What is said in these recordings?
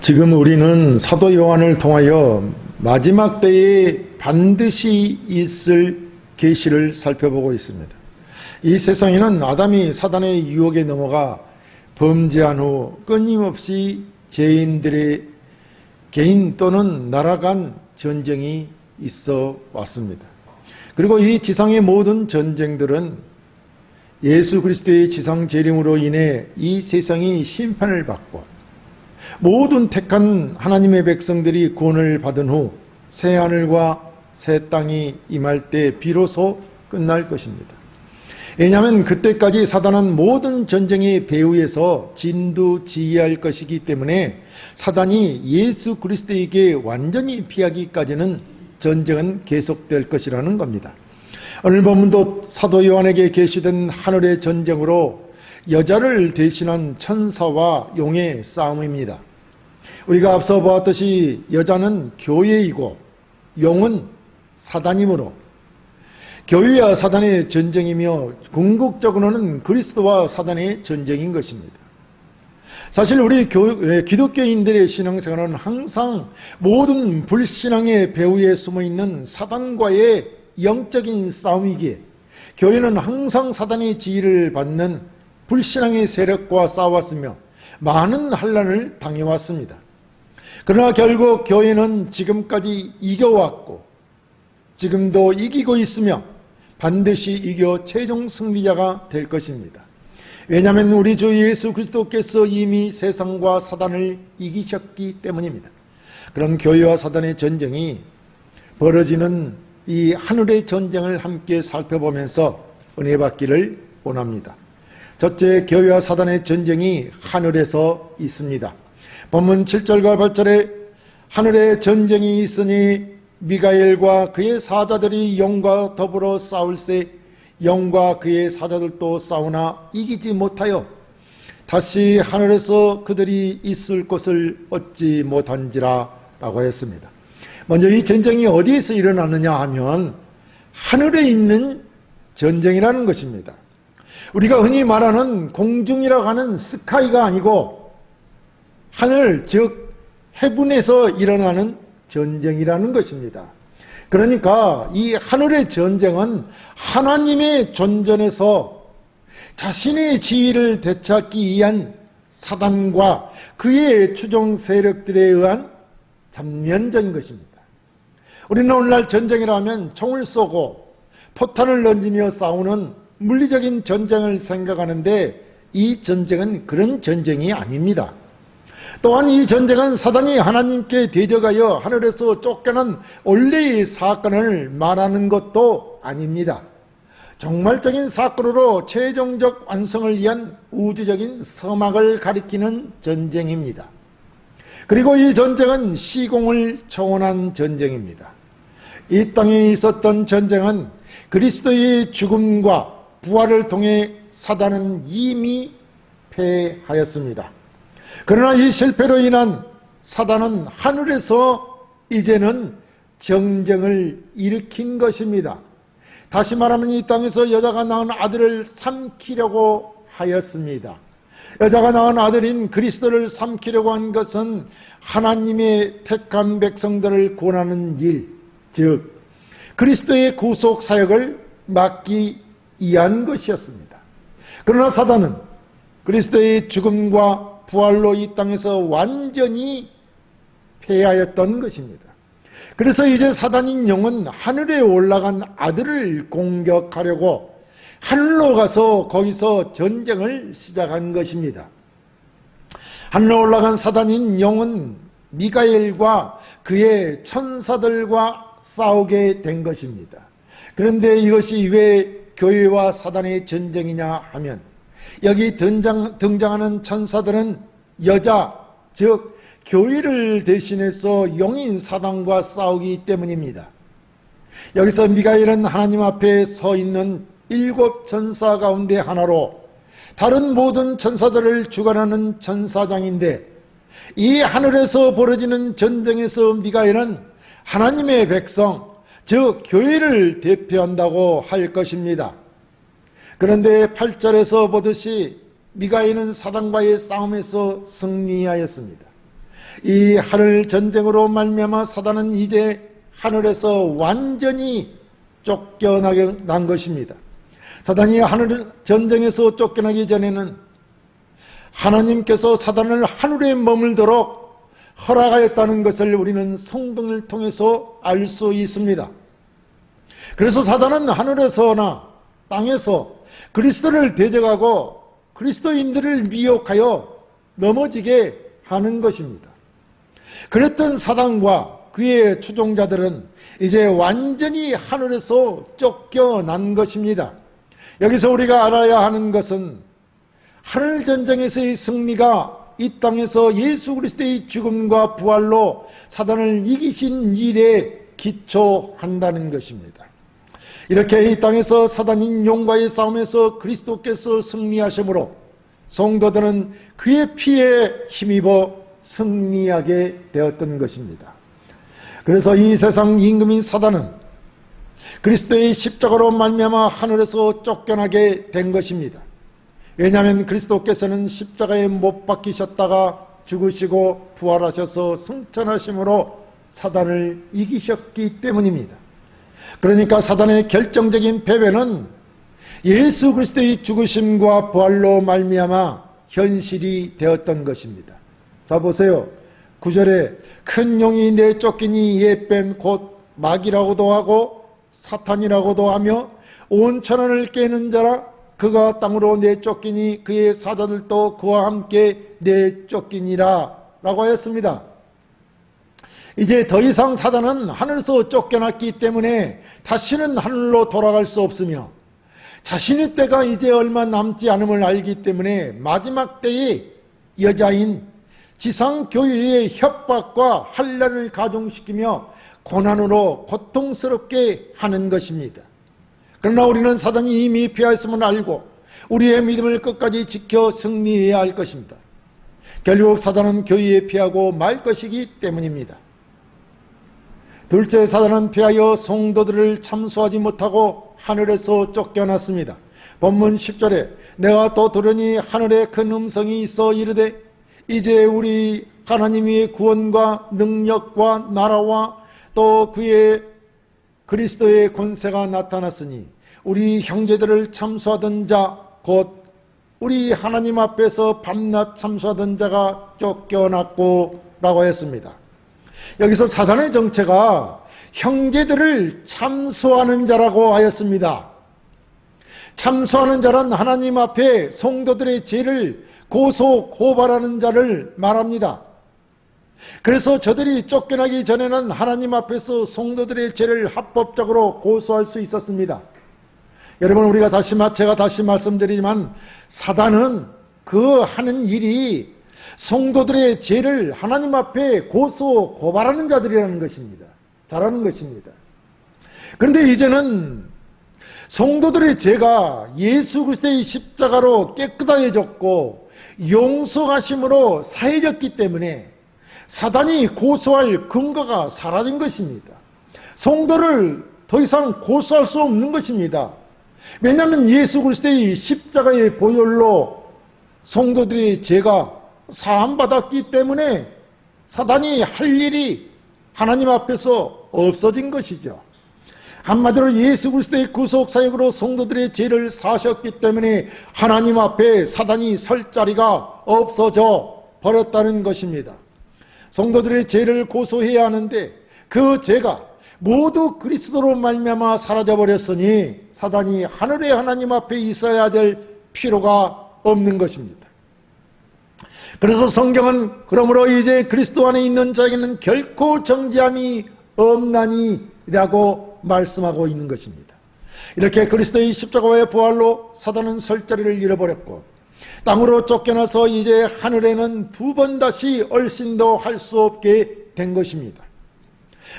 지금 우리는 사도 요한을 통하여 마지막 때에 반드시 있을 계시를 살펴보고 있습니다. 이 세상에는 아담이 사단의 유혹에 넘어가 범죄한 후 끊임없이 죄인들의 개인 또는 나라 간 전쟁이 있어 왔습니다. 그리고 이 지상의 모든 전쟁들은 예수 그리스도의 지상 재림으로 인해 이 세상이 심판을 받고 모든 택한 하나님의 백성들이 구원을 받은 후 새하늘과 새 땅이 임할 때 비로소 끝날 것입니다. 왜냐하면 그때까지 사단은 모든 전쟁의 배후에서 진두지휘할 것이기 때문에 사단이 예수 그리스도에게 완전히 피하기까지는 전쟁은 계속될 것이라는 겁니다. 오늘 본문도 사도 요한에게 계시된 하늘의 전쟁으로 여자를 대신한 천사와 용의 싸움입니다. 우리가 앞서 보았듯이 여자는 교회이고 용은 사단이므로 교회와 사단의 전쟁이며 궁극적으로는 그리스도와 사단의 전쟁인 것입니다. 사실 우리 기독교인들의 신앙생활은 항상 모든 불신앙의 배후에 숨어있는 사단과의 영적인 싸움이기에 교회는 항상 사단의 지휘를 받는 불신앙의 세력과 싸웠으며 많은 환난을 당해왔습니다. 그러나 결국 교회는 지금까지 이겨왔고 지금도 이기고 있으며 반드시 이겨 최종 승리자가 될 것입니다. 왜냐하면 우리 주 예수 그리스도께서 이미 세상과 사단을 이기셨기 때문입니다. 그런 교회와 사단의 전쟁이 벌어지는 이 하늘의 전쟁을 함께 살펴보면서 은혜 받기를 원합니다. 첫째, 교회와 사단의 전쟁이 하늘에서 있습니다. 본문 7절과 8절에 하늘에 전쟁이 있으니 미가엘과 그의 사자들이 영과 더불어 싸울세 영과 그의 사자들도 싸우나 이기지 못하여 다시 하늘에서 그들이 있을 곳을 얻지 못한지라 라고 했습니다. 먼저 이 전쟁이 어디에서 일어나느냐 하면 하늘에 있는 전쟁이라는 것입니다. 우리가 흔히 말하는 공중이라고 하는 스카이가 아니고 하늘, 즉 해분에서 일어나는 전쟁이라는 것입니다. 그러니까 이 하늘의 전쟁은 하나님의 존전에서 자신의 지위를 되찾기 위한 사단과 그의 추종 세력들에 의한 전면전인 것입니다. 우리는 오늘날 전쟁이라 하면 총을 쏘고 포탄을 던지며 싸우는 물리적인 전쟁을 생각하는데 이 전쟁은 그런 전쟁이 아닙니다. 또한 이 전쟁은 사단이 하나님께 대적하여 하늘에서 쫓겨난 원래의 사건을 말하는 것도 아닙니다. 종말적인 사건으로 최종적 완성을 위한 우주적인 서막을 가리키는 전쟁입니다. 그리고 이 전쟁은 시공을 초월한 전쟁입니다. 이 땅에 있었던 전쟁은 그리스도의 죽음과 부활을 통해 사단은 이미 패하였습니다. 그러나 이 실패로 인한 사단은 하늘에서 이제는 정쟁을 일으킨 것입니다. 다시 말하면 이 땅에서 여자가 낳은 아들을 삼키려고 하였습니다. 여자가 낳은 아들인 그리스도를 삼키려고 한 것은 하나님의 택한 백성들을 구원하는 일, 즉 그리스도의 구속 사역을 맡기 위한 것이었습니다. 그러나 사단은 그리스도의 죽음과 부활로 이 땅에서 완전히 패하였던 것입니다. 그래서 이제 사단인 영은 하늘에 올라간 아들을 공격하려고 하늘로 가서 거기서 전쟁을 시작한 것입니다. 하늘로 올라간 사단인 영은 미가엘과 그의 천사들과 싸우게 된 것입니다. 그런데 이것이 왜 교회와 사단의 전쟁이냐 하면 여기 등장하는 천사들은 여자, 즉 교회를 대신해서 영인 사단과 싸우기 때문입니다. 여기서 미가엘은 하나님 앞에 서 있는 7 천사 가운데 하나로 다른 모든 천사들을 주관하는 천사장인데 이 하늘에서 벌어지는 전쟁에서 미가엘은 하나님의 백성, 즉 교회를 대표한다고 할 것입니다. 그런데 8절에서 보듯이 미가엘은 사단과의 싸움에서 승리하였습니다. 이 하늘 전쟁으로 말미암아 사단은 이제 하늘에서 완전히 쫓겨나게 난 것입니다. 사단이 하늘 전쟁에서 쫓겨나기 전에는 하나님께서 사단을 하늘에 머물도록 허락하였다는 것을 우리는 성경을 통해서 알 수 있습니다. 그래서 사단은 하늘에서나 땅에서 그리스도를 대적하고 그리스도인들을 미혹하여 넘어지게 하는 것입니다. 그랬던 사단과 그의 추종자들은 이제 완전히 하늘에서 쫓겨난 것입니다. 여기서 우리가 알아야 하는 것은 하늘 전쟁에서의 승리가 이 땅에서 예수 그리스도의 죽음과 부활로 사단을 이기신 일에 기초한다는 것입니다. 이렇게 이 땅에서 사단인 용과의 싸움에서 그리스도께서 승리하심으로 성도들은 그의 피에 힘입어 승리하게 되었던 것입니다. 그래서 이 세상 임금인 사단은 그리스도의 십자가로 말미암아 하늘에서 쫓겨나게 된 것입니다. 왜냐하면 그리스도께서는 십자가에 못 박히셨다가 죽으시고 부활하셔서 승천하심으로 사단을 이기셨기 때문입니다. 그러니까 사단의 결정적인 패배는 예수 그리스도의 죽으심과 부활로 말미암아 현실이 되었던 것입니다. 자 보세요. 9절에 큰 용이 내쫓기니 옛뱀 곧 마귀라고도 하고 사탄이라고도 하며 온 천하를 깨는 자라 그가 땅으로 내쫓기니 그의 사자들도 그와 함께 내쫓기니라 라고 하였습니다. 이제 더 이상 사단은 하늘에서 쫓겨났기 때문에 다시는 하늘로 돌아갈 수 없으며 자신의 때가 이제 얼마 남지 않음을 알기 때문에 마지막 때에 여자인 지상교회의 협박과 환난을 가중시키며 고난으로 고통스럽게 하는 것입니다. 그러나 우리는 사단이 이미 피하였음을 알고 우리의 믿음을 끝까지 지켜 승리해야 할 것입니다. 결국 사단은 교회에 피하고 말 것이기 때문입니다. 둘째, 사단은 피하여 성도들을 참수하지 못하고 하늘에서 쫓겨났습니다. 본문 10절에 내가 또 들으니 하늘에 큰 음성이 있어 이르되 이제 우리 하나님의 구원과 능력과 나라와 또 그의 그리스도의 권세가 나타났으니 우리 형제들을 참수하던 자 곧 우리 하나님 앞에서 밤낮 참수하던 자가 쫓겨났고 라고 했습니다. 여기서 사단의 정체가 형제들을 참수하는 자라고 하였습니다. 참수하는 자란 하나님 앞에 성도들의 죄를 고소 고발하는 자를 말합니다. 그래서 저들이 쫓겨나기 전에는 하나님 앞에서 성도들의 죄를 합법적으로 고소할 수 있었습니다. 여러분, 제가 다시 말씀드리지만 사단은 그 하는 일이 성도들의 죄를 하나님 앞에 고소 고발하는 자들이라는 것입니다. 잘하는 것입니다. 그런데 이제는 성도들의 죄가 예수 그리스도의 십자가로 깨끗해졌고 용서하심으로 사해졌기 때문에 사단이 고소할 근거가 사라진 것입니다. 성도를 더 이상 고소할 수 없는 것입니다. 왜냐하면 예수 그리스도의 십자가의 보혈로 성도들의 죄가 사함받았기 때문에 사단이 할 일이 하나님 앞에서 없어진 것이죠. 한마디로 예수 그리스도의 구속사역으로 성도들의 죄를 사하셨기 때문에 하나님 앞에 사단이 설 자리가 없어져 버렸다는 것입니다. 성도들의 죄를 고소해야 하는데 그 죄가 모두 그리스도로 말미암아 사라져버렸으니 사단이 하늘의 하나님 앞에 있어야 될 필요가 없는 것입니다. 그래서 성경은 그러므로 이제 그리스도 안에 있는 자에게는 결코 정죄함이 없나니라고 말씀하고 있는 것입니다. 이렇게 그리스도의 십자가의 부활로 사단은 설 자리를 잃어버렸고 땅으로 쫓겨나서 이제 하늘에는 두 번 다시 얼씬도 할 수 없게 된 것입니다.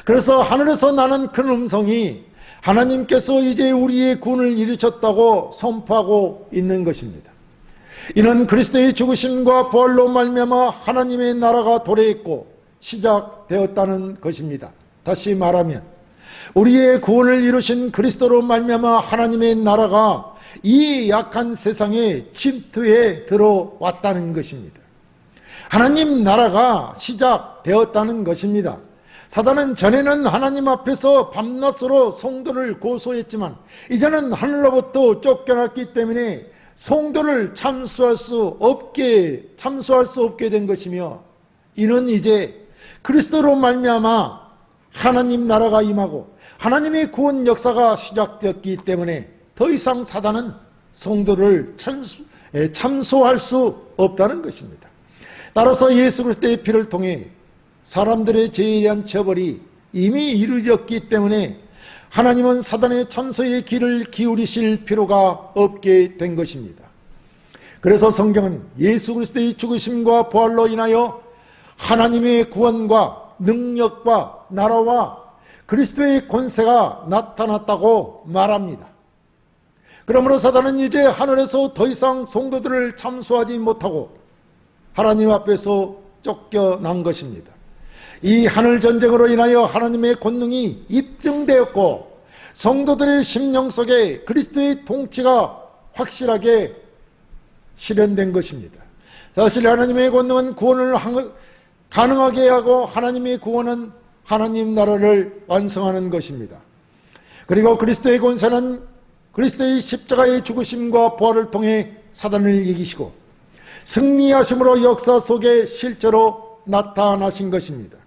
그래서 하늘에서 나는 큰 음성이 하나님께서 이제 우리의 구원을 이루셨다고 선포하고 있는 것입니다. 이는 그리스도의 죽으심과 부활로 말미암아 하나님의 나라가 도래했고 시작되었다는 것입니다. 다시 말하면 우리의 구원을 이루신 그리스도로 말미암아 하나님의 나라가 이 약한 세상에 침투해 들어왔다는 것입니다. 하나님 나라가 시작되었다는 것입니다. 사단은 전에는 하나님 앞에서 밤낮으로 성도를 고소했지만 이제는 하늘로부터 쫓겨났기 때문에 성도를 참수할 수 없게 된 것이며, 이는 이제 그리스도로 말미암아 하나님 나라가 임하고 하나님의 구원 역사가 시작되었기 때문에 더 이상 사단은 성도를 참소할 수 없다는 것입니다. 따라서 예수 그리스도의 피를 통해 사람들의 죄에 대한 처벌이 이미 이루어졌기 때문에 하나님은 사단의 참소의 귀를 기울이실 필요가 없게 된 것입니다. 그래서 성경은 예수 그리스도의 죽으심과 부활로 인하여 하나님의 구원과 능력과 나라와 그리스도의 권세가 나타났다고 말합니다. 그러므로 사단은 이제 하늘에서 더 이상 성도들을 참소하지 못하고 하나님 앞에서 쫓겨난 것입니다. 이 하늘 전쟁으로 인하여 하나님의 권능이 입증되었고 성도들의 심령 속에 그리스도의 통치가 확실하게 실현된 것입니다. 사실 하나님의 권능은 구원을 가능하게 하고 하나님의 구원은 하나님 나라를 완성하는 것입니다. 그리고 그리스도의 권세는 그리스도의 십자가의 죽으심과 부활을 통해 사단을 이기시고 승리하심으로 역사 속에 실제로 나타나신 것입니다.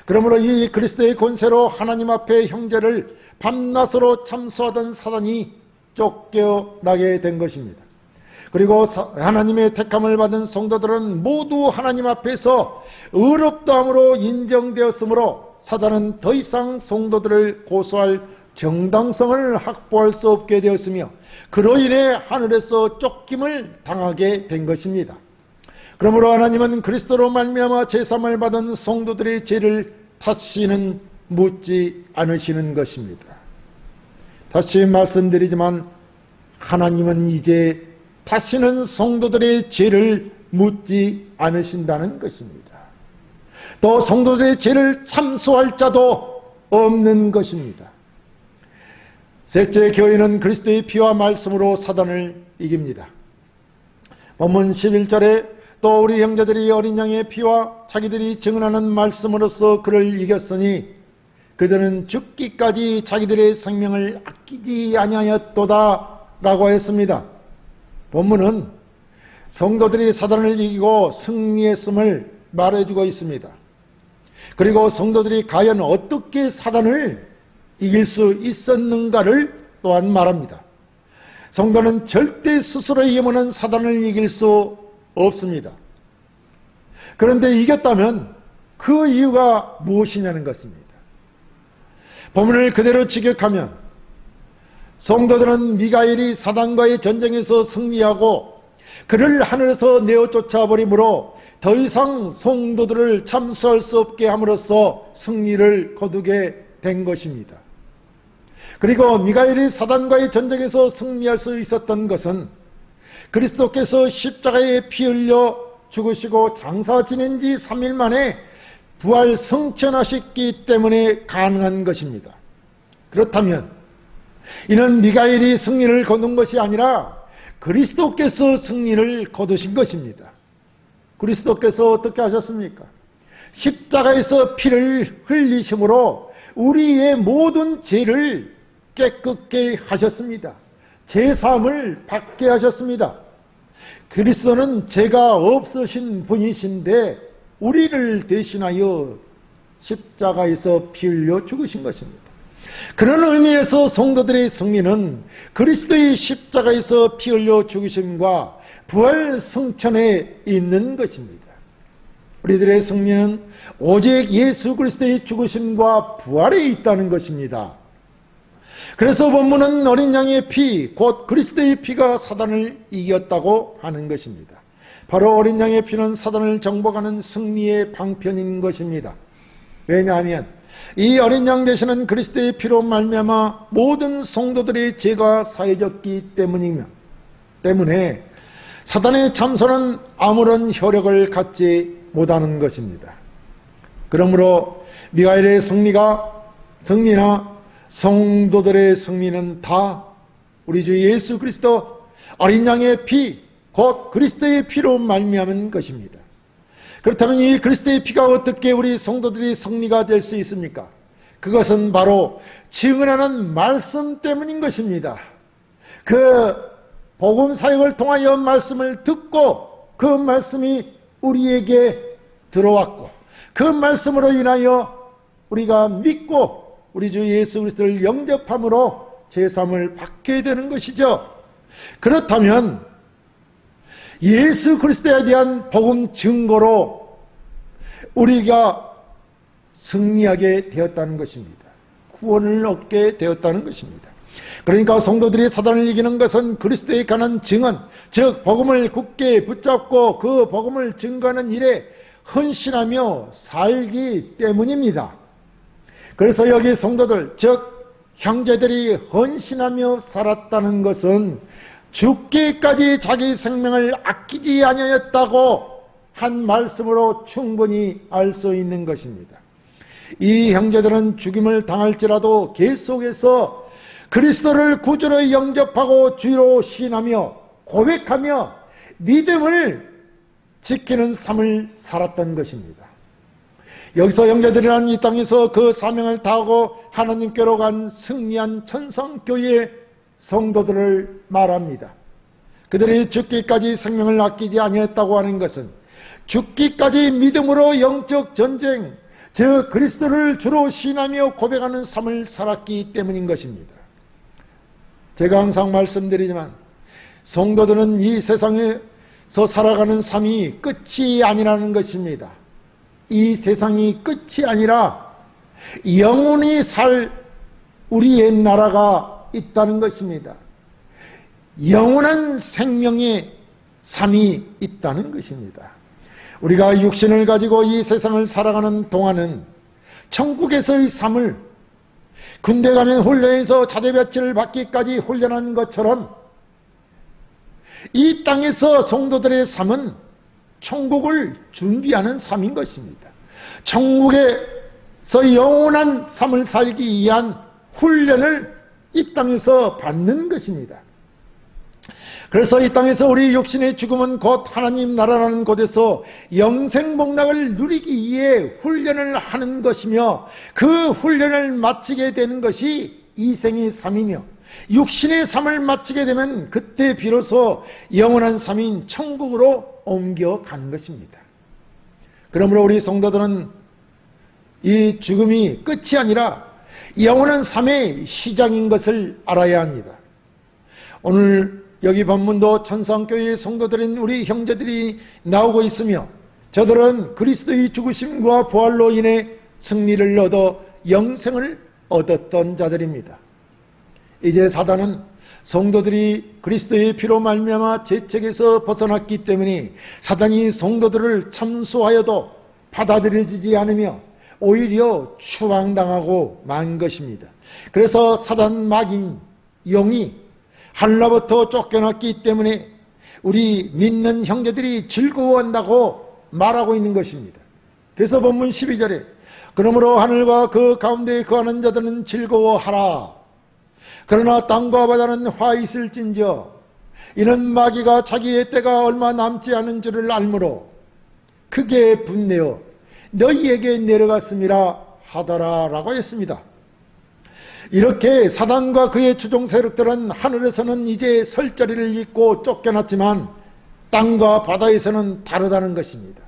그러므로 이 그리스도의 권세로 하나님 앞에 형제를 밤낮으로 참소하던 사단이 쫓겨나게 된 것입니다. 그리고 하나님의 택함을 받은 성도들은 모두 하나님 앞에서 의롭다함으로 인정되었으므로 사단은 더 이상 성도들을 고소할 정당성을 확보할 수 없게 되었으며 그로 인해 하늘에서 쫓김을 당하게 된 것입니다. 그러므로 하나님은 그리스도로 말미암아 제사함을 받은 성도들의 죄를 다시는 묻지 않으시는 것입니다. 다시 말씀드리지만 하나님은 이제 다시는 성도들의 죄를 묻지 않으신다는 것입니다. 또 성도들의 죄를 참소할 자도 없는 것입니다. 셋째, 교회는 그리스도의 피와 말씀으로 사단을 이깁니다. 본문 11절에 또 우리 형제들이 어린 양의 피와 자기들이 증언하는 말씀으로써 그를 이겼으니 그들은 죽기까지 자기들의 생명을 아끼지 아니하였도다 라고 했습니다. 본문은 성도들이 사단을 이기고 승리했음을 말해주고 있습니다. 그리고 성도들이 과연 어떻게 사단을 이길 수 있었는가를 또한 말합니다. 성도는 절대 스스로의 힘으로는 사단을 이길 수 없습니다. 그런데 이겼다면 그 이유가 무엇이냐는 것입니다. 본문을 그대로 직역하면 성도들은 미가엘이 사단과의 전쟁에서 승리하고 그를 하늘에서 내어 쫓아버리므로 더 이상 성도들을 참수할 수 없게 함으로써 승리를 거두게 된 것입니다. 그리고 미가엘이 사단과의 전쟁에서 승리할 수 있었던 것은 그리스도께서 십자가에 피 흘려 죽으시고 장사 지낸 지 3일 만에 부활 승천하셨기 때문에 가능한 것입니다. 그렇다면 이는 미가엘이 승리를 거둔 것이 아니라 그리스도께서 승리를 거두신 것입니다. 그리스도께서 어떻게 하셨습니까? 십자가에서 피를 흘리심으로 우리의 모든 죄를 깨끗게 하셨습니다. 제사함을 받게 하셨습니다. 그리스도는 죄가 없으신 분이신데 우리를 대신하여 십자가에서 피 흘려 죽으신 것입니다. 그런 의미에서 성도들의 승리는 그리스도의 십자가에서 피 흘려 죽으심과 부활 승천에 있는 것입니다. 우리들의 승리는 오직 예수 그리스도의 죽으심과 부활에 있다는 것입니다. 그래서 본문은 어린 양의 피, 곧 그리스도의 피가 사단을 이겼다고 하는 것입니다. 바로 어린 양의 피는 사단을 정복하는 승리의 방편인 것입니다. 왜냐하면 이 어린 양 되시는 그리스도의 피로 말미암아 모든 성도들의 죄가 사해졌기 때문에 사단의 참소는 아무런 효력을 갖지 못하는 것입니다. 그러므로 미가엘의 승리나 성도들의 승리는 다 우리 주 예수 그리스도 어린 양의 피, 곧 그리스도의 피로 말미암은 것입니다. 그렇다면 이 그리스도의 피가 어떻게 우리 성도들이 승리가 될 수 있습니까? 그것은 바로 증언하는 말씀 때문인 것입니다. 그 복음 사역을 통하여 말씀을 듣고 그 말씀이 우리에게 들어왔고 그 말씀으로 인하여 우리가 믿고 우리 주 예수 그리스도를 영접함으로 제사함을 받게 되는 것이죠. 그렇다면 예수 그리스도에 대한 복음 증거로 우리가 승리하게 되었다는 것입니다. 구원을 얻게 되었다는 것입니다. 그러니까 성도들이 사단을 이기는 것은 그리스도에 관한 증언, 즉 복음을 굳게 붙잡고 그 복음을 증거하는 일에 헌신하며 살기 때문입니다. 그래서 여기 성도들, 즉 형제들이 헌신하며 살았다는 것은 죽기까지 자기 생명을 아끼지 아니하였다고 한 말씀으로 충분히 알 수 있는 것입니다. 이 형제들은 죽임을 당할지라도 계속해서 그리스도를 구주로 영접하고 주로 시인하며 고백하며 믿음을 지키는 삶을 살았던 것입니다. 여기서 형제들이란 이 땅에서 그 사명을 다하고 하나님께로 간 승리한 천성교회의 성도들을 말합니다. 그들이 죽기까지 생명을 아끼지 아니했다고 하는 것은 죽기까지 믿음으로 영적 전쟁, 즉 그리스도를 주로 시인하며 고백하는 삶을 살았기 때문인 것입니다. 제가 항상 말씀드리지만 성도들은 이 세상에서 살아가는 삶이 끝이 아니라는 것입니다. 이 세상이 끝이 아니라 영원히 살 우리의 나라가 있다는 것입니다. 영원한 생명의 삶이 있다는 것입니다. 우리가 육신을 가지고 이 세상을 살아가는 동안은 천국에서의 삶을 군대 가면 훈련해서 자대배치를 받기까지 훈련한 것처럼 이 땅에서 성도들의 삶은 천국을 준비하는 삶인 것입니다. 천국에서 영원한 삶을 살기 위한 훈련을 이 땅에서 받는 것입니다. 그래서 이 땅에서 우리 육신의 죽음은 곧 하나님 나라라는 곳에서 영생복락을 누리기 위해 훈련을 하는 것이며 그 훈련을 마치게 되는 것이 이생의 삶이며 육신의 삶을 마치게 되면 그때 비로소 영원한 삶인 천국으로 옮겨가는 것입니다. 그러므로 우리 성도들은 이 죽음이 끝이 아니라 영원한 삶의 시작인 것을 알아야 합니다. 오늘 여기 본문도 천상교회의 성도들인 우리 형제들이 나오고 있으며 저들은 그리스도의 죽으심과 부활로 인해 승리를 얻어 영생을 얻었던 자들입니다. 이제 사단은 성도들이 그리스도의 피로 말미암아 죄책에서 벗어났기 때문에 사단이 성도들을 참소하여도 받아들여지지 않으며 오히려 추방당하고 만 것입니다. 그래서 사단 마귀인 영이 하늘로부터 쫓겨났기 때문에 우리 믿는 형제들이 즐거워한다고 말하고 있는 것입니다. 그래서 본문 12절에 그러므로 하늘과 그 가운데에 거하는 자들은 즐거워하라. 그러나 땅과 바다는 화 있을진저 이는 마귀가 자기의 때가 얼마 남지 않은 줄을 알므로 크게 분내어 너희에게 내려갔음이라 하더라 라고 했습니다. 이렇게 사단과 그의 추종 세력들은 하늘에서는 이제 설 자리를 잊고 쫓겨났지만 땅과 바다에서는 다르다는 것입니다.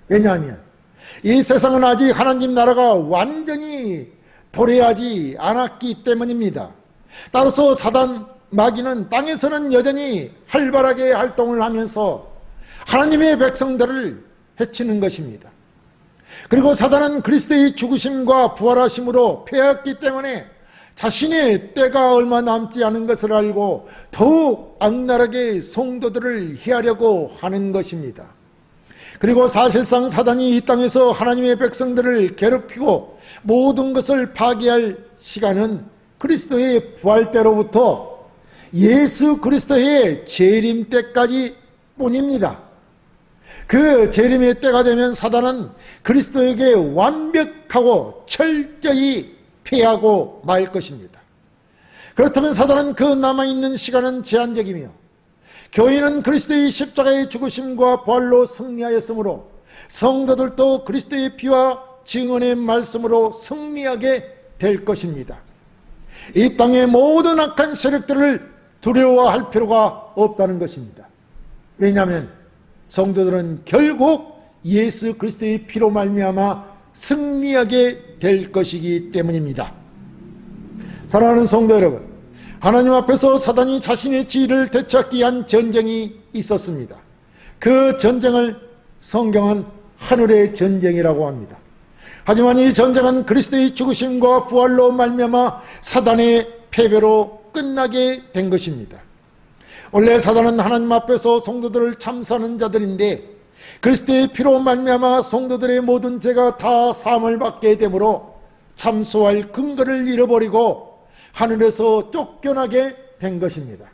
왜냐하면 이 세상은 아직 하나님 나라가 완전히 도래하지 않았기 때문입니다. 따라서 사단 마귀는 땅에서는 여전히 활발하게 활동을 하면서 하나님의 백성들을 해치는 것입니다. 그리고 사단은 그리스도의 죽으심과 부활하심으로 패했기 때문에 자신의 때가 얼마 남지 않은 것을 알고 더욱 악랄하게 성도들을 해하려고 하는 것입니다. 그리고 사실상 사단이 이 땅에서 하나님의 백성들을 괴롭히고 모든 것을 파괴할 시간은 그리스도의 부활 때로부터 예수 그리스도의 재림 때까지 뿐입니다. 그 재림의 때가 되면 사단은 그리스도에게 완벽하고 철저히 패하고 말 것입니다. 그렇다면 사단은 그 남아있는 시간은 제한적이며 교회는 그리스도의 십자가의 죽으심과 부활로 승리하였으므로 성도들도 그리스도의 피와 증언의 말씀으로 승리하게 될 것입니다. 이 땅의 모든 악한 세력들을 두려워할 필요가 없다는 것입니다. 왜냐하면 성도들은 결국 예수 그리스도의 피로 말미암아 승리하게 될 것이기 때문입니다. 사랑하는 성도 여러분, 하나님 앞에서 사단이 자신의 지위를 되찾기 위한 전쟁이 있었습니다. 그 전쟁을 성경은 하늘의 전쟁이라고 합니다. 하지만 이 전쟁은 그리스도의 죽으심과 부활로 말미암아 사단의 패배로 끝나게 된 것입니다. 원래 사단은 하나님 앞에서 성도들을 참수하는 자들인데 그리스도의 피로 말미암아 성도들의 모든 죄가 다 사함을 받게 되므로 참수할 근거를 잃어버리고 하늘에서 쫓겨나게 된 것입니다.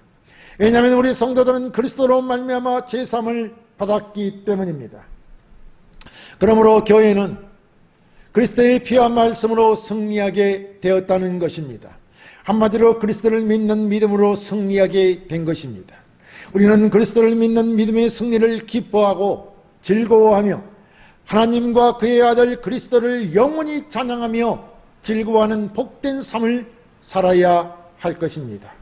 왜냐하면 우리 성도들은 그리스도로 말미암아 제사함을 받았기 때문입니다. 그러므로 교회는 그리스도의 피와 말씀으로 승리하게 되었다는 것입니다. 한마디로 그리스도를 믿는 믿음으로 승리하게 된 것입니다. 우리는 그리스도를 믿는 믿음의 승리를 기뻐하고 즐거워하며 하나님과 그의 아들 그리스도를 영원히 찬양하며 즐거워하는 복된 삶을 살아야 할 것입니다.